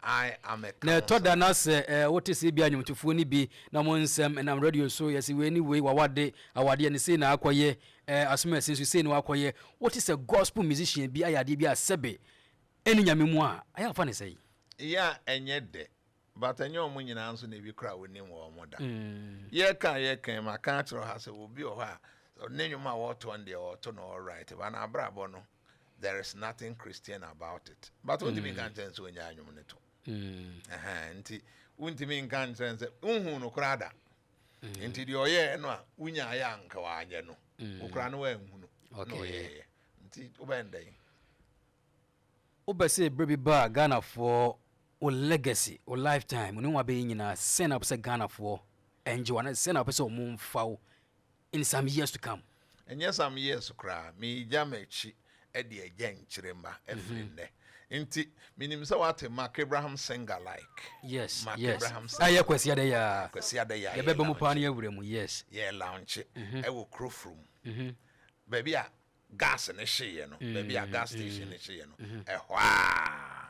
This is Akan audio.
I am a na toda na se what is bia nwutufuo ni bi na mo nsem na radio so yes we anyway wawade awade ne sei na akoye asoma sensu sei na akoye what is a gospel musician bi ayade bi asebe eni nyame mu a aya fa ne sei ya enye de but enye omu nyina nso na bi kra woni wo moda ye kan maka tro ha se obi o ha nenwuma woto on the auto no all right but na brabo no there is nothing Christian about it but what me kan tense onya anwum ne to nti untimi nkan sense unhu no krada nti de oye no a unya ya nka wa anye no ukra no wa enhu no no ye nti ubendai obese brebi ba Ghana for o legacy o lifetime no wa be nyina send up say Ghana for enjoy na send up say o mumfa in some years to come and yes some years kra me jamachi e de agyan kirema efrinde nti minim say what Mark Abraham singer like yes Mark yes Abraham aye kwesi de ya ye bebe mu pa na awuremu yes ye launch e wo crofrom baby a gas ne hye no baby a gas station ne hye no e hwa